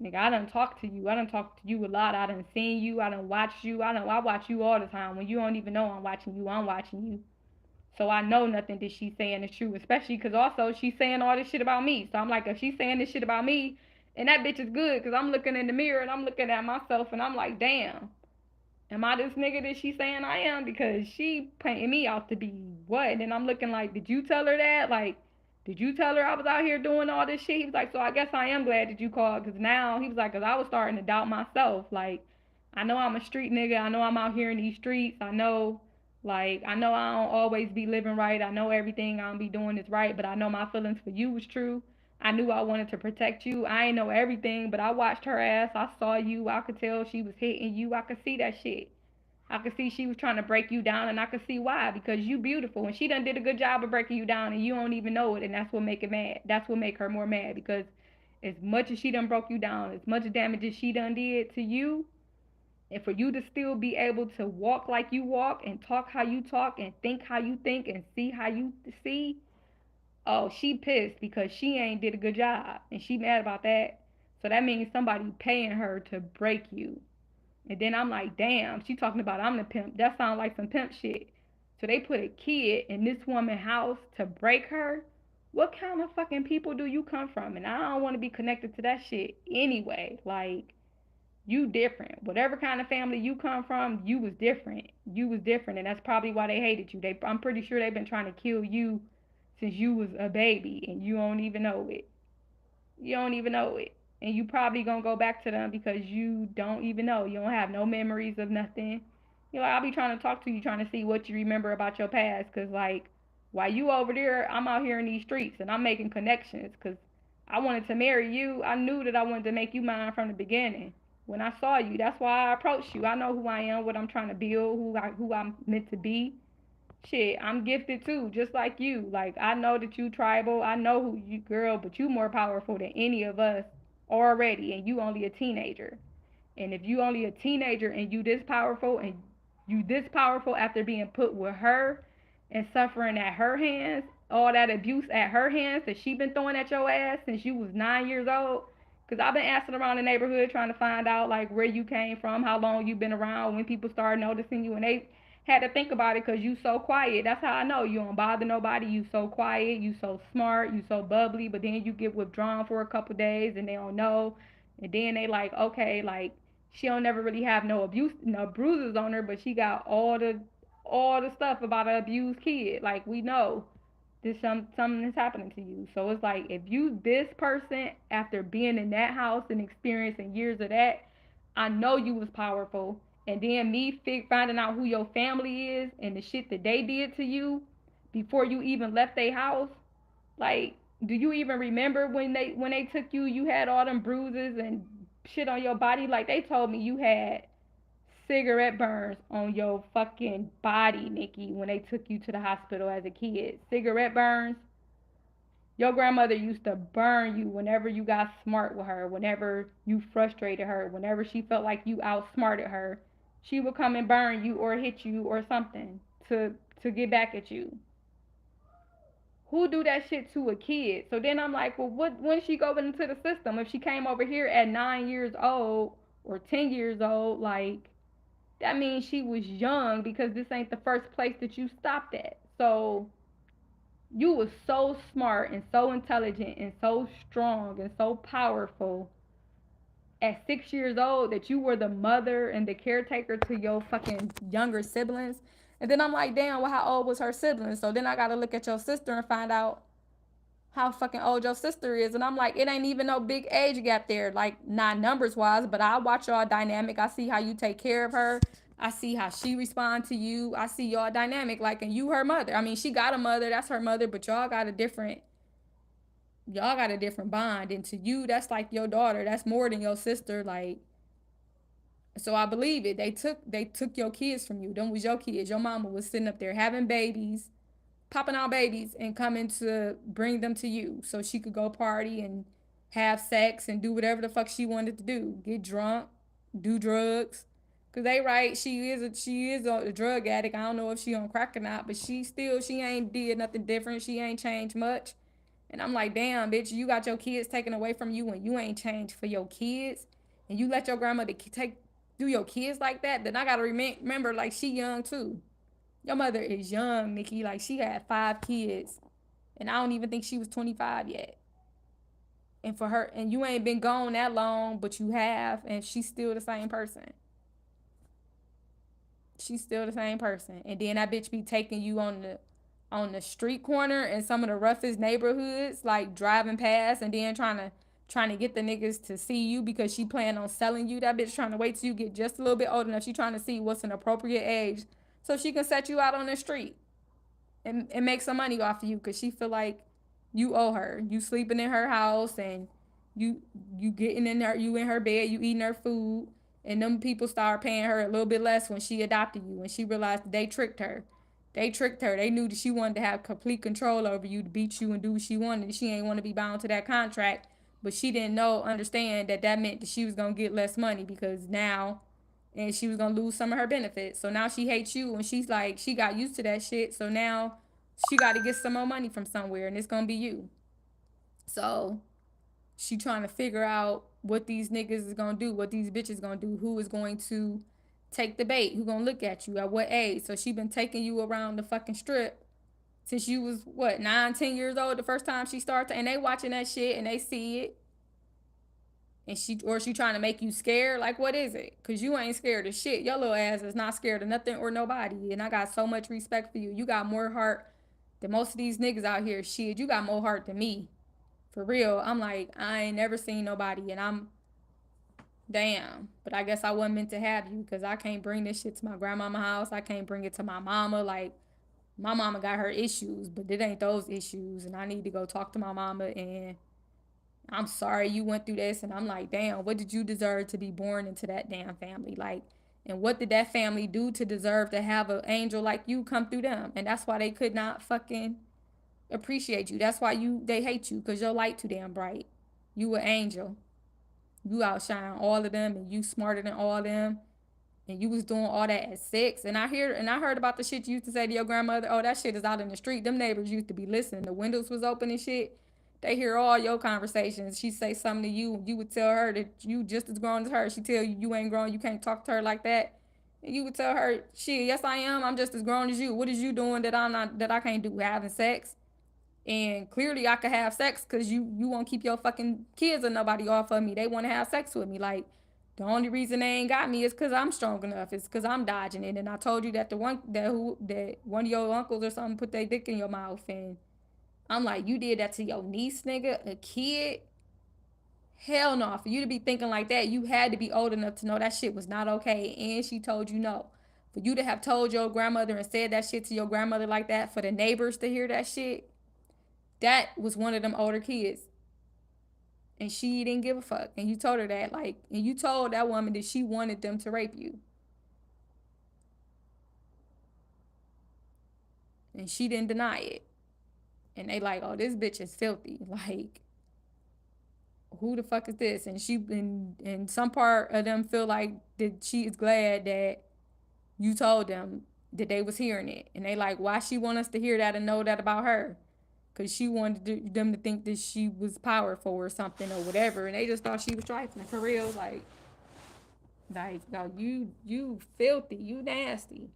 nigga, I done talked to you. I done talked to you a lot. I done seen you. I done watched you. I watch you all the time. When you don't even know I'm watching you, I'm watching you. So I know nothing that she's saying is true, especially because also she's saying all this shit about me. So I'm like, if she's saying this shit about me, and that bitch is good, because I'm looking in the mirror and I'm looking at myself and I'm like, damn, am I this nigga that she's saying I am? Because she painting me out to be what? And I'm looking like, did you tell her that? Like, did you tell her I was out here doing all this shit? He was like, so I guess I am glad that you called, because now he was like, because I was starting to doubt myself. Like, I know I'm a street nigga. I know I'm out here in these streets. I know I don't always be living right. I know everything I don't be doing is right, but I know my feelings for you was true. I knew I wanted to protect you. I ain't know everything, but I watched her ass. I saw you. I could tell she was hitting you. I could see that shit. I could see she was trying to break you down, and I could see why. Because you beautiful, and she done did a good job of breaking you down, and you don't even know it, and that's what make it mad. That's what make her more mad. Because as much as she done broke you down, as much damage as she done did to you, and for you to still be able to walk like you walk, and talk how you talk, and think how you think, and see how you see, oh, she pissed because she ain't did a good job, and she mad about that. So that means somebody paying her to break you. And then I'm like, damn, she talking about I'm the pimp. That sounds like some pimp shit. So they put a kid in this woman's house to break her. What kind of fucking people do you come from? And I don't want to be connected to that shit anyway. Like, you different. Whatever kind of family you come from, you was different. You was different, and that's probably why they hated you. I'm pretty sure they've been trying to kill you since you was a baby, and you don't even know it. You don't even know it. And you probably gonna go back to them because you don't even know. You don't have no memories of nothing. You know, I'll be trying to talk to you, trying to see what you remember about your past. Cause like, while you over there, I'm out here in these streets and I'm making connections. Cause I wanted to marry you. I knew that I wanted to make you mine from the beginning. When I saw you, that's why I approached you. I know who I am, what I'm trying to build, who I'm meant to be. Shit, I'm gifted too, just like you. Like I know that you tribal. I know who you girl, but you more powerful than any of us already, and you only a teenager. And if you only a teenager and you this powerful after being put with her and suffering at her hands, all that abuse at her hands that she been throwing at your ass since you was 9 years old. Cause I've been asking around the neighborhood trying to find out like where you came from, how long you been around, when people started noticing you, and they had to think about it because you so quiet. That's how I know you don't bother nobody. You so quiet, you so smart, you so bubbly, but then you get withdrawn for a couple days and they don't know, and then they like okay, like she don't never really have no abuse, no bruises on her, but she got all the stuff about an abused kid. Like we know this something is happening to you. So it's like if you this person after being in that house and experiencing years of that, I know you was powerful. And then me finding out who your family is and the shit that they did to you before you even left their house. Like, do you even remember when they took you? You had all them bruises and shit on your body. Like they told me you had cigarette burns on your fucking body, Nikki, when they took you to the hospital as a kid. Cigarette burns. Your grandmother used to burn you whenever you got smart with her, whenever you frustrated her, whenever she felt like you outsmarted her. She would come and burn you or hit you or something to get back at you. Who do that shit to a kid? So then I'm like, well, what? When she go into the system? If she came over here at 9 years old or 10 years old, like that means she was young because this ain't the first place that you stopped at. So you was so smart and so intelligent and so strong and so powerful at 6 years old that you were the mother and the caretaker to your fucking younger siblings. And then I'm like, damn, well, how old was her siblings? So then I gotta look at your sister and find out how fucking old your sister is. And I'm like, it ain't even no big age gap there, like not numbers wise, but I watch y'all dynamic. I see how you take care of her. I see how she respond to you. I see y'all dynamic, like, and you her mother. I mean, she got a mother, that's her mother, but y'all got a different bond. And to you, that's like your daughter. That's more than your sister. Like, so I believe it. They took your kids from you. Them was your kids. Your mama was sitting up there having babies, popping out babies and coming to bring them to you so she could go party and have sex and do whatever the fuck she wanted to do. Get drunk, do drugs. Cause they right, she is a drug addict. I don't know if she on crack or not, but she ain't did nothing different. She ain't changed much. And I'm like, damn, bitch, you got your kids taken away from you and you ain't changed for your kids. And you let your grandmother do your kids like that. Then I gotta remember, like, she young too. Your mother is young, Nikki. Like, she had 5 kids, and I don't even think she was 25 yet. And for her, and you ain't been gone that long, but you have, and she's still the same person. She's still the same person. And then that bitch be taking you on the street corner in some of the roughest neighborhoods, like driving past, and then trying to get the niggas to see you because she plan on selling you. That bitch trying to wait till you get just a little bit old enough. She trying to see what's an appropriate age so she can set you out on the street and make some money off of you because she feel like you owe her. You sleeping in her house and you you getting in there, you in her bed, you eating her food, and them people start paying her a little bit less when she adopted you, when she realized that they tricked her. They tricked her. They knew that she wanted to have complete control over you, to beat you and do what she wanted. She ain't want to be bound to that contract, but she didn't understand that that meant that she was gonna get less money because now, and she was gonna lose some of her benefits. So now she hates you, and she's like, she got used to that shit. So now she got to get some more money from somewhere, and it's gonna be you. So she trying to figure out what these niggas is gonna do, what these bitches gonna do, who is going to take the bait, who gonna look at you at what age. So she been taking you around the fucking strip since you was what, 9, 10 years old the first time she started, and they watching that shit and they see it. And she trying to make you scared. Like, what is it? Cause you ain't scared of shit. Your little ass is not scared of nothing or nobody. And I got so much respect for you. You got more heart than most of these niggas out here. Shit, you got more heart than me. For real. I'm like, I ain't never seen nobody, and I'm damn. But I guess I wasn't meant to have you because I can't bring this shit to my grandmama house. I can't bring it to my mama. Like, my mama got her issues, but it ain't those issues. And I need to go talk to my mama, and I'm sorry you went through this. And I'm like, damn, what did you deserve to be born into that damn family? Like, and what did that family do to deserve to have an angel like you come through them? And that's why they could not fucking appreciate you. That's why they hate you, because your light too damn bright. You an angel. You outshine all of them, and you smarter than all of them. And you was doing all that at 6. And I heard about the shit you used to say to your grandmother. Oh, that shit is out in the street. Them neighbors used to be listening. The windows was open and shit. They hear all your conversations. She say something to you. You would tell her that you just as grown as her. She tell you you ain't grown. You can't talk to her like that. And you would tell her, shit, yes I am. I'm just as grown as you. What is you doing that I can't do? Having sex? And clearly I could have sex because you won't keep your fucking kids or nobody off of me. They want to have sex with me. Like, the only reason they ain't got me is because I'm strong enough. It's because I'm dodging it. And I told you that that one of your uncles or something put their dick in your mouth. And I'm like, you did that to your niece, nigga, a kid? Hell no. For you to be thinking like that, you had to be old enough to know that shit was not okay. And she told you no. For you to have told your grandmother and said that shit to your grandmother like that, for the neighbors to hear that shit, that was one of them older kids. And she didn't give a fuck. And you told her that, like, and you told that woman that she wanted them to rape you. And she didn't deny it. And they like, oh, this bitch is filthy. Like, who the fuck is this? And and some part of them feel like that she is glad that you told them that they was hearing it. And they like, why she want us to hear that and know that about her? Because she wanted them to think that she was powerful or something or whatever. And they just thought she was trifling. For real, no, you filthy, you nasty.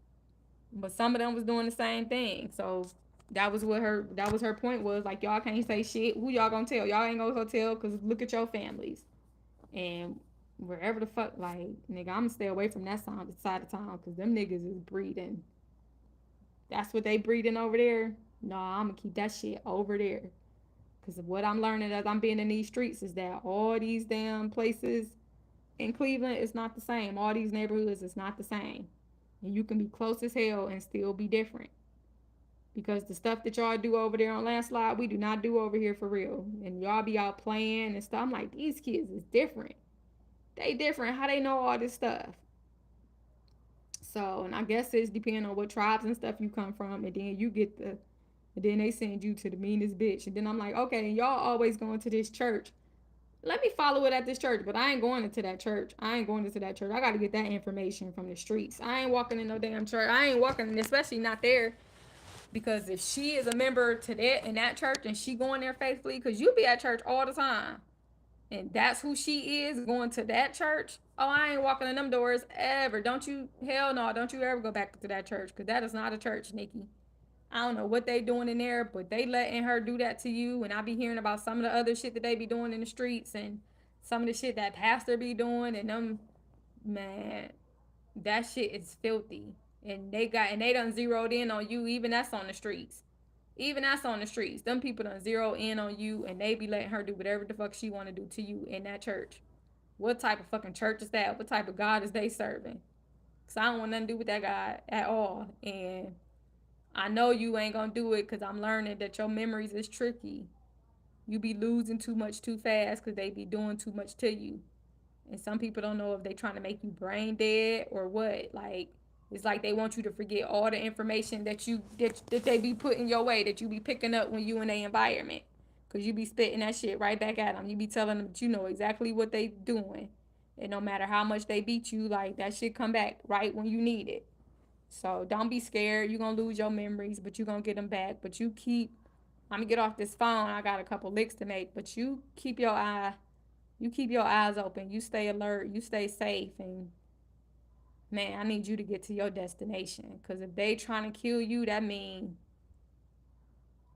But some of them was doing the same thing. So that was her point, was like, y'all can't say shit. Who y'all gonna tell? Y'all ain't gonna go tell, because look at your families. And wherever the fuck, like, nigga, I'm gonna stay away from that side of town, because them niggas is breeding. That's what they breeding over there. No, I'm gonna keep that shit over there. Because what I'm learning as I'm being in these streets is that all these damn places in Cleveland is not the same. All these neighborhoods is not the same. And you can be close as hell and still be different. Because the stuff that y'all do over there on Landslide, we do not do over here for real. And y'all be out playing and stuff. I'm like, these kids is different. They different. How they know all this stuff? So, and I guess it's depending on what tribes and stuff you come from. And then you get the, and then they send you to the meanest bitch. And then I'm like, okay, y'all always going to this church. Let me follow it at this church, but I ain't going into that church. I ain't going into that church. I got to get that information from the streets. I ain't walking in no damn church. I ain't walking, especially not there. Because if she is a member to that in that church and she going there faithfully, because you be at church all the time, and that's who she is, going to that church. Oh, I ain't walking in them doors ever. Don't you? Hell no. Don't you ever go back to that church, because that is not a church, Nikki. I don't know what they doing in there, but they letting her do that to you. And I be hearing about some of the other shit that they be doing in the streets, and some of the shit that pastor be doing, and them, man, that shit is filthy. And they done zeroed in on you. Even that's on the streets. Even that's on the streets. Them people done zero in on you, and they be letting her do whatever the fuck she want to do to you in that church. What type of fucking church is that? What type of God is they serving? Cause I don't want nothing to do with that God at all. And I know you ain't gonna do it, cause I'm learning that your memories is tricky. You be losing too much too fast, cause they be doing too much to you. And some people don't know if they trying to make you brain dead or what. Like, it's like they want you to forget all the information that they be putting your way, that you be picking up when you in a environment. Cause you be spitting that shit right back at them. You be telling them that you know exactly what they doing. And no matter how much they beat you, like, that shit come back right when you need it. So don't be scared. You're gonna lose your memories, but you're gonna get them back. But I'm gonna get off this phone. I got a couple licks to make, but you keep your eyes open. You stay alert. You stay safe. And man, I need you to get to your destination. Cause if they trying to kill you, that mean,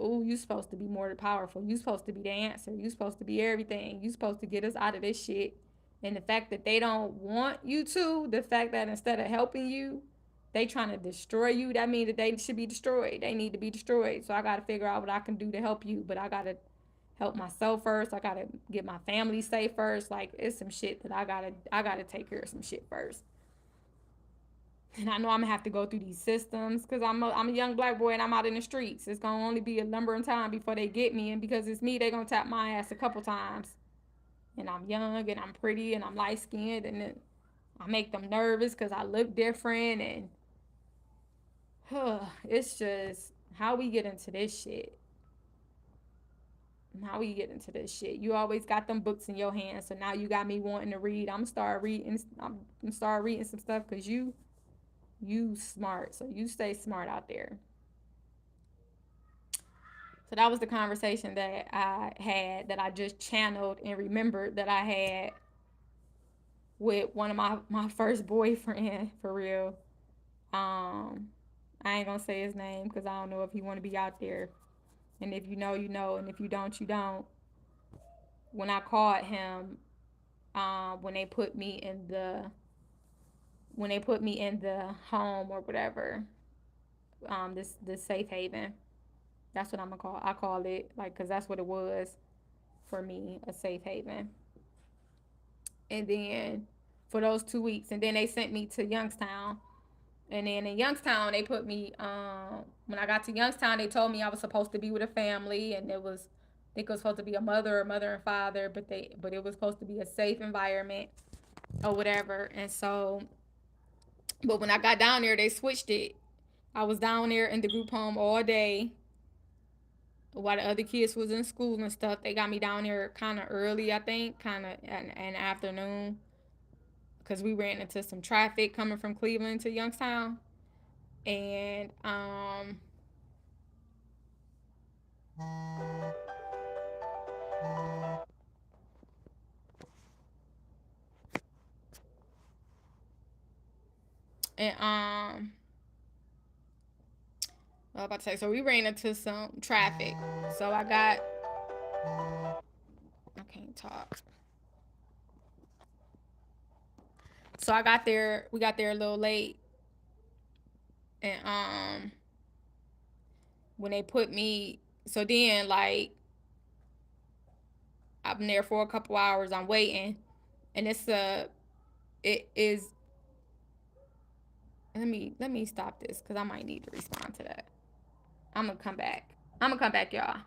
oh, you supposed to be more powerful. You supposed to be the answer. You supposed to be everything. You supposed to get us out of this shit. And the fact that they don't want you to, the fact that instead of helping you, they trying to destroy you, that means that they should be destroyed. They need to be destroyed. So I got to figure out what I can do to help you. But I got to help myself first. I got to get my family safe first. Like, it's some shit that I got to take care of some shit first. And I know I'm gonna have to go through these systems, because I'm a young black boy and I'm out in the streets. It's gonna only be a number of time before they get me, and because it's me, they gonna tap my ass a couple times. And I'm young and I'm pretty and I'm light skinned, and then I make them nervous because I look different. And it's just how we get into this shit. How we get into this shit. You always got them books in your hands, so now you got me wanting to read. I'm gonna start reading. I'm gonna start reading some stuff, because you smart, so you stay smart out there. So that was the conversation that I had, that I just channeled and remembered that I had with one of my first boyfriend, for real. I ain't gonna say his name, because I don't know if he want to be out there. And if you know, you know, and if you don't, you don't. When I called him, when they put me in the home or whatever, this safe haven. That's what I call it, like, cause that's what it was for me, a safe haven. And then for those 2 weeks, and then they sent me to Youngstown. And then in Youngstown, they put me. When I got to Youngstown, they told me I was supposed to be with a family, and I think it was supposed to be a mother and father, but it was supposed to be a safe environment or whatever. And so, but when I got down there, they switched it. I was down there in the group home all day, while the other kids was in school and stuff. They got me down there kind of early, I think, kind of an afternoon, because we ran into some traffic coming from Cleveland to Youngstown, and and I was about to say, so we ran into some traffic. So I can't talk. So we got there a little late, and when they put me, so then like I'm there for a couple hours, I'm waiting, and it is. Let me stop this because I might need to respond to that. I'm gonna come back. I'm gonna come back, y'all.